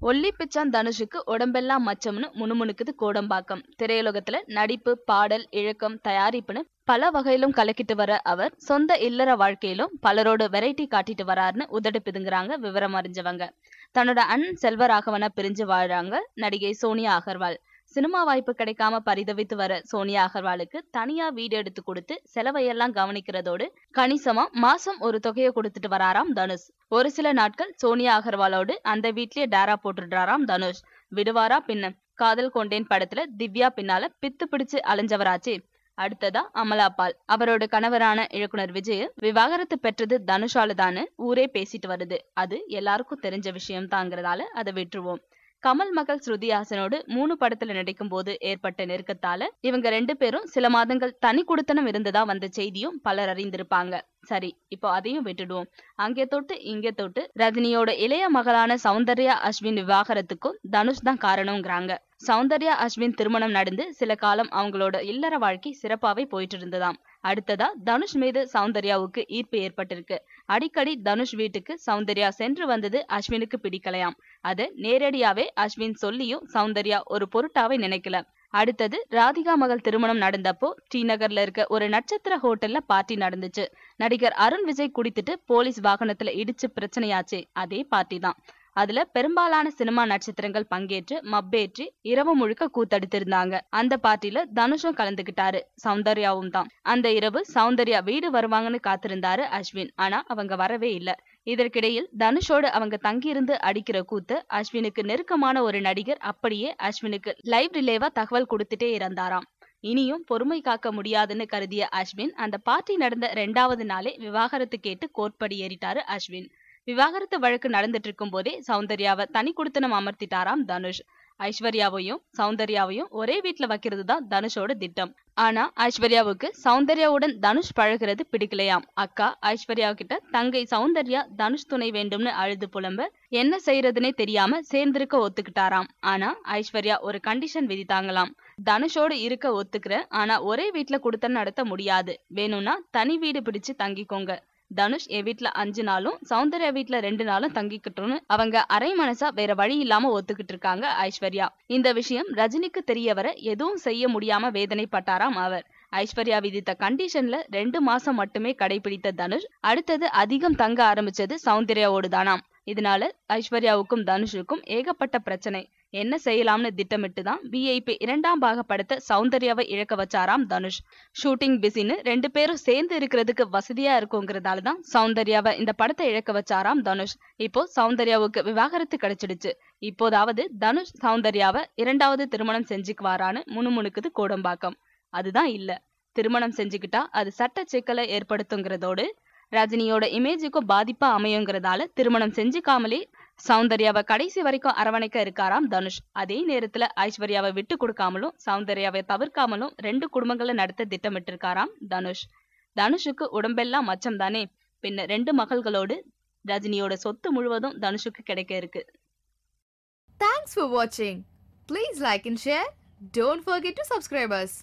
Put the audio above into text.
ஒல்லி பிச்சான் தனுஷுக்கு உடம்பெல்லாம் மச்சம்னு முணுமுணுக்குது கோடம்பாக்கம். திரையுலகத்துல நடிப்பு, பாடல், இழக்கம், தயாரிப்புன்னு பல வகையிலும் கலக்கிட்டு வர அவர் சொந்த இல்லற வாழ்க்கையிலும் பலரோட வெரைட்டி காட்டிட்டு வராருன்னு உதடு பிதுங்குறாங்க விவரம் அறிஞ்சவங்க. தன்னோட அண்ணன் செல்வராகவனை பிரிஞ்சு வாழ்றாங்க நடிகை சோனியா அகர்வால். சினிமா வாய்ப்பு கிடைக்காம பரிதவித்து வர சோனியா அகர்வாலுக்கு தனியா வீடு எடுத்து கொடுத்து செலவையெல்லாம் கவனிக்கிறதோடு கணிசமா மாசம் ஒரு தொகையை கொடுத்துட்டு வராராம் தனுஷ். ஒரு சில நாட்கள் சோனியா அகர்வாலோடு அந்த வீட்லயே டேரா போட்டுடுறாராம் தனுஷ். விடுவாரா பின்ன? காதல் கொண்டேன் படத்துல திவ்யா பின்னால பித்து பிடிச்சு அலைஞ்சவராச்சே. அடுத்ததா அமலா பால். அவரோட கணவரான இயக்குனர் விஜய் விவாகரத்து பெற்றது தனுஷாலதான்னு ஊரே பேசிட்டு வருது. அது எல்லாருக்கும் தெரிஞ்ச விஷயம் தாங்கிறதால அதை விட்டுருவோம். கமல் மகள் ஸ்ருதி ஹாசனோடு 3 படத்துல நடிக்கும் போது ஏற்பட்ட நெருக்கத்தால இவங்க 2 பேரும் சில மாதங்கள் தனி குடித்தனம் இருந்ததா வந்த செய்தியும் பலர் அறிந்திருப்பாங்க. சரி, இப்போ அதையும் விட்டுடுவோம். அங்கே தொட்டு இங்கே தொட்டு ரஜினியோட இளைய மகளான சௌந்தர்யா அஸ்வின் விவாகரத்துக்கும் தனுஷ் தான் காரணம்ங்கிறாங்க. சௌந்தர்யா அஸ்வின் திருமணம் நடந்து சில காலம் அவங்களோட இல்லற வாழ்க்கை சிறப்பாவே போயிட்டு இருந்ததாம். அடுத்ததா தனுஷ் மீது சௌந்தர்யாவுக்கு ஈர்ப்பு ஏற்பட்டிருக்கு. அடிக்கடி தனுஷ் வீட்டுக்கு சௌந்தர்யா சென்று வந்தது அஸ்வினுக்கு பிடிக்கலையாம். அது நேரடியாவே அஸ்வின் சொல்லியும் சௌந்தர்யா ஒரு பொருட்டாவே நினைக்கல. அடுத்தது ராதிகா மகள் திருமணம் நடந்தப்போ ஸ்ரீநகர்ல இருக்க ஒரு நட்சத்திர ஹோட்டல்ல பார்ட்டி நடந்துச்சு. நடிகர் அருண் விஜய் குடித்துட்டு போலீஸ் வாகனத்துல இடிச்சு பிரச்சனையாச்சு. அதே பார்ட்டி தான். அதுல பெரும்பாலான சினிமா நட்சத்திரங்கள் பங்கேற்று மப்பேற்றி இரவு முழுக்க கூத்தடித்திருந்தாங்க. அந்த பார்ட்டில தனுஷும் கலந்துகிட்டாரு, சௌந்தர்யாவும் தான். அந்த இரவு சௌந்தர்யா வீடு வருவாங்கன்னு காத்திருந்தாரு அஸ்வின். ஆனா அவங்க வரவே இல்ல. இதற்கிடையில் தனுஷோடு அவங்க தங்கியிருந்து அடிக்கிற கூத்து அஸ்வினுக்கு நெருக்கமான ஒரு நடிகர் அப்படியே அஸ்வினுக்கு லைவ் ரிலேவா தகவல் கொடுத்துட்டே இருந்தாராம். இனியும் பொறுமை காக்க முடியாதுன்னு கருதிய அஸ்வின் அந்த பார்ட்டி நடந்த 2வது நாளே விவாகரத்து கேட்டு கோர்ட்படி ஏறிட்டாரு அஸ்வின். விவாகரத்து வழக்கு நடந்துட்டு இருக்கும் போதே சௌந்தர்யாவை தனி குடித்தனம் அமர்த்திட்டாராம் தனுஷ். ஐஸ்வர்யாவையும் சௌந்தர்யாவையும் ஒரே வீட்டுல வைக்கிறது தான் தனுஷோட திட்டம். ஆனா ஐஸ்வர்யாவுக்கு சௌந்தர்யாவுடன் தனுஷ் பழகிறது பிடிக்கலையாம். அக்கா ஐஸ்வர்யா கிட்ட தங்கை சௌந்தர்யா தனுஷ் துணை வேண்டும்னு அழுது புலம்ப என்ன செய்யறதுன்னே தெரியாம சேர்ந்திருக்க ஒத்துக்கிட்டாராம். ஆனா ஐஸ்வர்யா ஒரு கண்டிஷன் விதித்தாங்களாம். தனுஷோடு இருக்க ஒத்துக்கிறேன், ஆனா ஒரே வீட்டுல குடுத்தனம் நடத்த முடியாது, வேணும்னா தனி வீடு பிடிச்சு தங்கிக்கோங்க. தனுஷ் என் வீட்டுல 5 நாளும் சௌந்தர்யா வீட்டுல 2 நாளும் தங்கிக்கிட்டோன்னு அவங்க அரை மனசா வேற வழி இல்லாம ஒத்துக்கிட்டு இருக்காங்க ஐஸ்வர்யா. இந்த விஷயம் ரஜினிக்கு தெரிய வர எதுவும் செய்ய முடியாம வேதனைப்பட்டாராம் அவர். ஐஸ்வர்யா விதித்த கண்டிஷன்ல 2 மாசம் மட்டுமே கடைபிடித்த தனுஷ் அடுத்தது அதிகம் தங்க ஆரம்பிச்சது சௌந்தர்யாவோடு தானாம். இதனால ஐஸ்வர்யாவுக்கும் தனுஷுக்கும் ஏகப்பட்ட பிரச்சனை. என்ன செய்யலாம்னு திட்டமிட்டு தான் VIP 2ஆம் பாக படத்தை சௌந்தர்யாவை இழக்க வச்சாராம் தனுஷ். ஷூட்டிங் பிஸின்னு 2 பேரும் சேர்ந்து இருக்கிறதுக்கு வசதியா இருக்குங்கிறதால தான் சௌந்தர்யாவை இந்த படத்தை இழக்க வச்சாராம் தனுஷ். இப்போ சௌந்தர்யாவுக்கு விவாகரத்து கிடைச்சிடுச்சு. இப்போதாவது தனுஷ் சௌந்தர்யாவை 2வது திருமணம் செஞ்சுக்குவாரான்னு முணுமுணுக்குது கோடம்பாக்கம். அதுதான் இல்ல. திருமணம் செஞ்சுக்கிட்டா அது சட்ட சிக்கலை ஏற்படுத்துங்கிறதோடு ரஜினியோட இமேஜுக்கும் பாதிப்பா அமையுங்கிறதால திருமணம் செஞ்சுக்காமலே சௌந்தர்யாவை கடைசி வரைக்கும் அரவணைக்க இருக்காராம் தனுஷ். அதே நேரத்துல ஐஸ்வர்யாவை விட்டு கொடுக்காமலும் சௌந்தர்யாவை தவிர்க்காமலும் 2 குடும்பங்களை நடத்த திட்டமிட்டு இருக்காராம் தனுஷ். தனுஷுக்கு உடம்பெல்லாம் மச்சம் தானே, பின்ன 2 மகள்களோடு ரஜினியோட சொத்து முழுவதும் தனுஷுக்கு கிடைக்க இருக்கு. Thanks for watching. Please like and share. Don't forget to subscribe us.